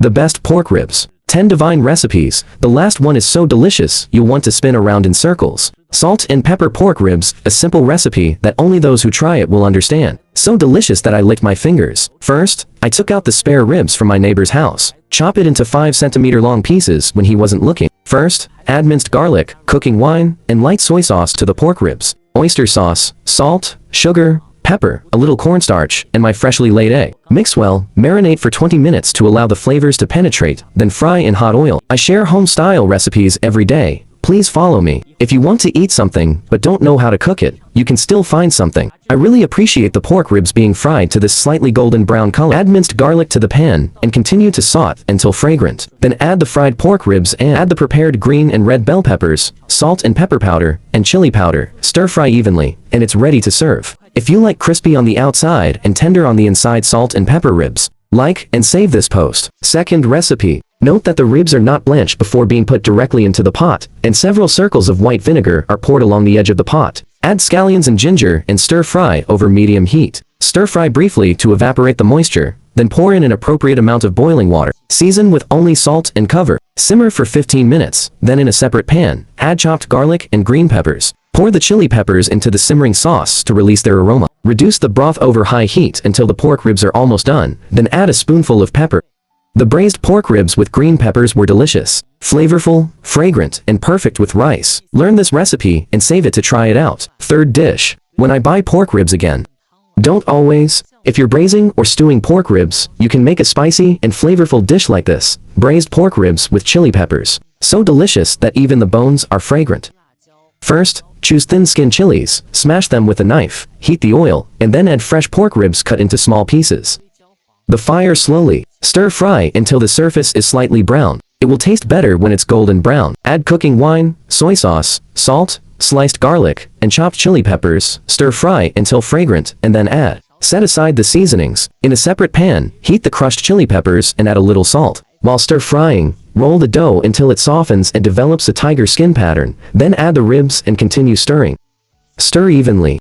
The best pork ribs. 10 divine recipes. The last one is so delicious, you'll want to spin around in circles. Salt and pepper pork ribs, a simple recipe that only those who try it will understand. So delicious that I licked my fingers. First, I took out the spare ribs from my neighbor's house. Chop it into 5 cm long pieces when he wasn't looking. First, add minced garlic, cooking wine, and light soy sauce to the pork ribs. Oyster sauce, salt, sugar, pepper, a little cornstarch, and my freshly laid egg. Mix well, marinate for 20 minutes to allow the flavors to penetrate, then fry in hot oil. I share home-style recipes every day. Please follow me. If you want to eat something, but don't know how to cook it, you can still find something. I really appreciate the pork ribs being fried to this slightly golden brown color. Add minced garlic to the pan, and continue to saute until fragrant. Then add the fried pork ribs and add the prepared green and red bell peppers, salt and pepper powder, and chili powder. Stir fry evenly, and it's ready to serve. If you like crispy on the outside and tender on the inside salt and pepper ribs, like and save this post. Second recipe. Note that the ribs are not blanched before being put directly into the pot, and several circles of white vinegar are poured along the edge of the pot. Add scallions and ginger and stir fry over medium heat. Stir fry briefly to evaporate the moisture, then pour in an appropriate amount of boiling water. Season with only salt and cover. Simmer for 15 minutes, then in a separate pan, add chopped garlic and green peppers. Pour the chili peppers into the simmering sauce to release their aroma. Reduce the broth over high heat until the pork ribs are almost done, then add a spoonful of pepper. The braised pork ribs with green peppers were delicious, flavorful, fragrant, and perfect with rice. Learn this recipe and save it to try it out. Third dish. When I buy pork ribs again. Don't always. If you're braising or stewing pork ribs, you can make a spicy and flavorful dish like this. Braised pork ribs with chili peppers. So delicious that even the bones are fragrant. First, choose thin-skinned chilies, smash them with a knife, heat the oil, and then add fresh pork ribs cut into small pieces. The fire slowly. Stir fry until the surface is slightly brown. It will taste better when it's golden brown. Add cooking wine, soy sauce, salt, sliced garlic, and chopped chili peppers. Stir fry until fragrant, and then add. Set aside the seasonings. In a separate pan, heat the crushed chili peppers and add a little salt. While stir frying, roll the dough until it softens and develops a tiger skin pattern. Then add the ribs and continue stirring. Stir evenly.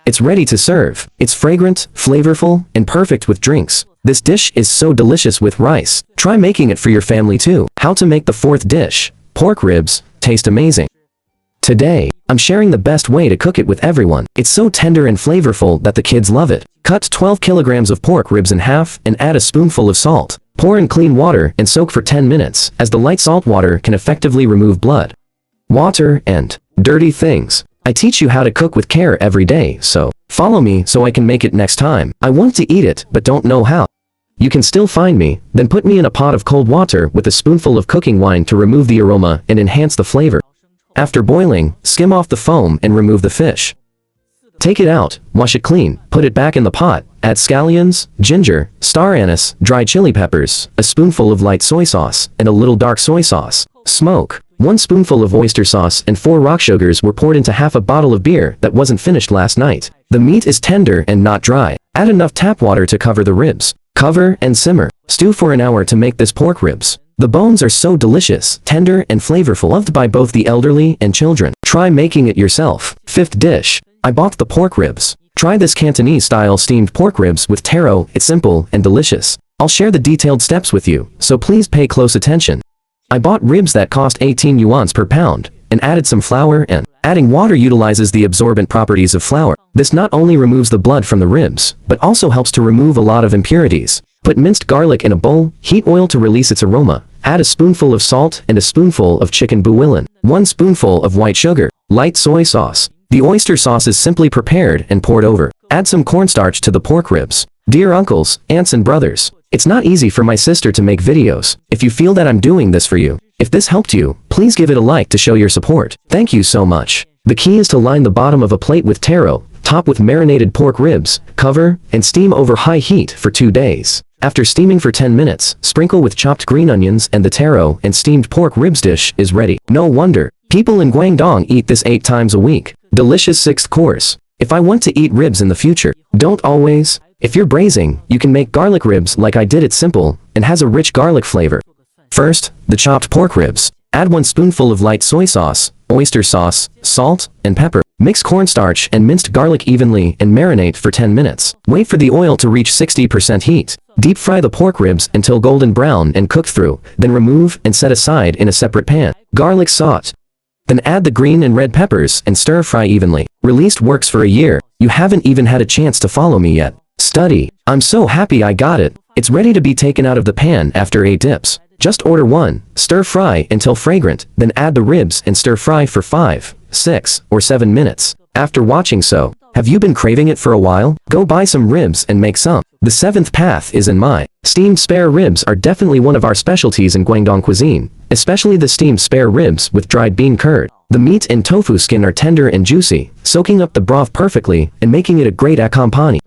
It's ready to serve. It's fragrant, flavorful, and perfect with drinks. This dish is so delicious with rice. Try making it for your family too. How to make the fourth dish. Pork ribs. Taste amazing. Today, I'm sharing the best way to cook it with everyone. It's so tender and flavorful that the kids love it. Cut 12 kilograms of pork ribs in half and add a spoonful of salt. Pour in clean water and soak for 10 minutes, as the light salt water can effectively remove blood, water, and dirty things. I teach you how to cook with care every day, so follow me so I can make it next time. I want to eat it but don't know how. You can still find me, then put me in a pot of cold water with a spoonful of cooking wine to remove the aroma and enhance the flavor. After boiling, skim off the foam and remove the fish. Take it out, wash it clean, put it back in the pot, add scallions, ginger, star anise, dried chili peppers, a spoonful of light soy sauce, and a little dark soy sauce. Smoke. 1 spoonful of oyster sauce and 4 rock sugars were poured into half a bottle of beer that wasn't finished last night. The meat is tender and not dry. Add enough tap water to cover the ribs. Cover and simmer. Stew for an hour to make this pork ribs. The bones are so delicious, tender, and flavorful, loved by both the elderly and children. Try making it yourself. Fifth dish. I bought the pork ribs. Try this Cantonese-style steamed pork ribs with taro. It's simple and delicious. I'll share the detailed steps with you, so please pay close attention. I bought ribs that cost 18 yuan per pound, and added some flour and adding water utilizes the absorbent properties of flour. This not only removes the blood from the ribs, but also helps to remove a lot of impurities. Put minced garlic in a bowl, heat oil to release its aroma, add a spoonful of salt and a spoonful of chicken bouillon, 1 spoonful of white sugar, light soy sauce. The oyster sauce is simply prepared and poured over. Add some cornstarch to the pork ribs. Dear uncles, aunts and brothers, it's not easy for my sister to make videos. If you feel that I'm doing this for you, if this helped you, please give it a like to show your support. Thank you so much. The key is to line the bottom of a plate with taro, top with marinated pork ribs, cover, and steam over high heat for 2 days. After steaming for 10 minutes, sprinkle with chopped green onions and the taro and steamed pork ribs dish is ready. No wonder people in Guangdong eat this 8 times a week. Delicious 6th course. If I want to eat ribs in the future, don't always. If you're braising, you can make garlic ribs like I did. It's simple and has a rich garlic flavor. First, the chopped pork ribs. Add 1 spoonful of light soy sauce, oyster sauce, salt, and pepper. Mix cornstarch and minced garlic evenly and marinate for 10 minutes. Wait for the oil to reach 60% heat. Deep fry the pork ribs until golden brown and cooked through, then remove and set aside in a separate pan. Garlic sauté. Then add the green and red peppers and stir fry evenly. Released works for a year. You haven't even had a chance to follow me yet. Study. I'm so happy I got it. It's ready to be taken out of the pan after 8 dips. Just order 1, stir fry until fragrant, then add the ribs and stir fry for 5, 6, or 7 minutes. After watching So, have you been craving it for a while? Go buy some ribs and make some. The 7th path is in my. Steamed spare ribs are definitely one of our specialties in Guangdong cuisine, especially the steamed spare ribs with dried bean curd. The meat and tofu skin are tender and juicy, soaking up the broth perfectly and making it a great accompagnement.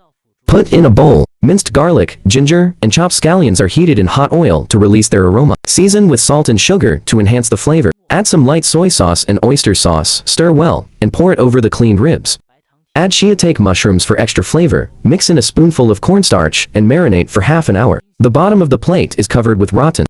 Put in a bowl. Minced garlic, ginger, and chopped scallions are heated in hot oil to release their aroma. Season with salt and sugar to enhance the flavor. Add some light soy sauce and oyster sauce, stir well, and pour it over the cleaned ribs. Add shiitake mushrooms for extra flavor, mix in a spoonful of cornstarch, and marinate for half an hour. The bottom of the plate is covered with rotten.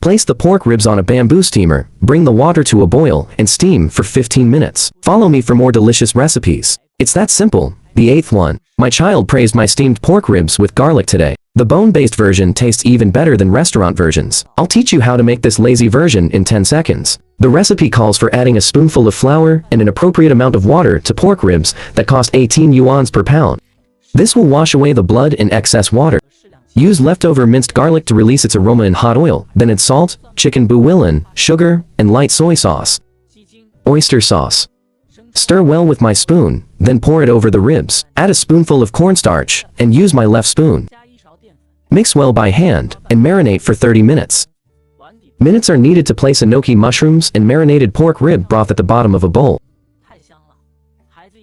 Place the pork ribs on a bamboo steamer, bring the water to a boil, and steam for 15 minutes. Follow me for more delicious recipes. It's that simple. The 8th one. My child praised my steamed pork ribs with garlic today. The bone-based version tastes even better than restaurant versions. I'll teach you how to make this lazy version in 10 seconds. The recipe calls for adding a spoonful of flour and an appropriate amount of water to pork ribs that cost 18 yuans per pound. This will wash away the blood in excess water. Use leftover minced garlic to release its aroma in hot oil, then add salt, chicken bouillon, sugar, and light soy sauce. Oyster sauce. Stir well with my spoon, then pour it over the ribs. Add a spoonful of cornstarch, and use my left spoon. Mix well by hand, and marinate for 30 minutes. Minutes are needed to place enoki mushrooms and marinated pork rib broth at the bottom of a bowl.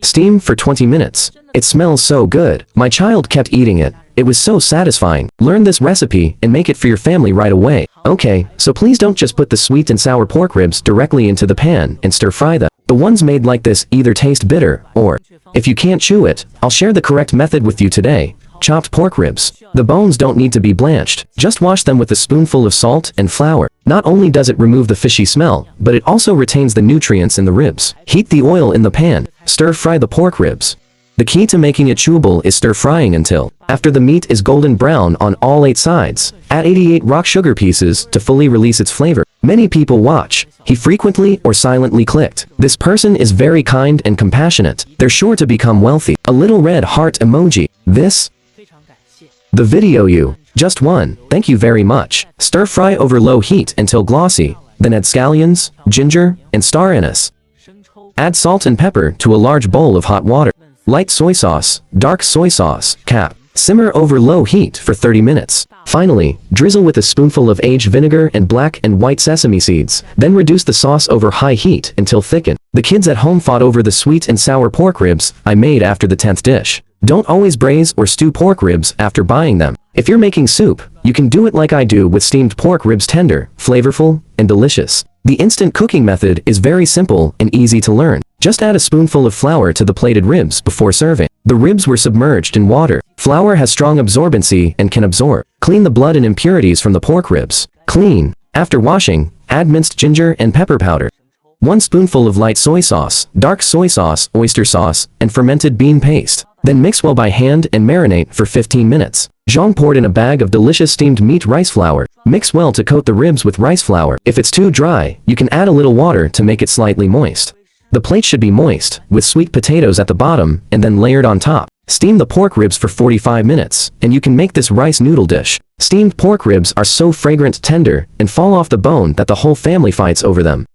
Steam for 20 minutes. It smells so good. My child kept eating it. It was so satisfying. Learn this recipe and make it for your family right away. Okay, so please don't just put the sweet and sour pork ribs directly into the pan and stir fry them. The ones made like this either taste bitter or, if you can't chew it, I'll share the correct method with you today. Chopped pork ribs. The bones don't need to be blanched. Just wash them with a spoonful of salt and flour. Not only does it remove the fishy smell, but it also retains the nutrients in the ribs. Heat the oil in the pan. Stir fry the pork ribs. The key to making it chewable is stir frying until, after the meat is golden brown on all 8 sides, add 88 rock sugar pieces to fully release its flavor. Many people watch. He frequently or silently clicked. This person is very kind and compassionate. They're sure to become wealthy. A little red heart emoji. This? The video you. Just one. Thank you very much. Stir fry over low heat until glossy. Then add scallions, ginger, and star anise. Add salt and pepper to a large bowl of hot water. Light soy sauce, dark soy sauce, cap. Simmer over low heat for 30 minutes. Finally, drizzle with a spoonful of aged vinegar and black and white sesame seeds. Then reduce the sauce over high heat until thickened. The kids at home fought over the sweet and sour pork ribs I made after the 10th dish. Don't always braise or stew pork ribs after buying them. If you're making soup, you can do it like I do with steamed pork ribs, tender, flavorful, and delicious. The instant cooking method is very simple and easy to learn. Just add a spoonful of flour to the plated ribs before serving. The ribs were submerged in water. Flour has strong absorbency and can absorb. Clean the blood and impurities from the pork ribs. Clean. After washing, add minced ginger and pepper powder. 1 spoonful of light soy sauce, dark soy sauce, oyster sauce, and fermented bean paste. Then mix well by hand and marinate for 15 minutes. Zhang poured in a bag of delicious steamed meat rice flour. Mix well to coat the ribs with rice flour. If it's too dry, you can add a little water to make it slightly moist. The plate should be moist, with sweet potatoes at the bottom, and then layered on top. Steam the pork ribs for 45 minutes, and you can make this rice noodle dish. Steamed pork ribs are so fragrant, tender, and fall off the bone that the whole family fights over them.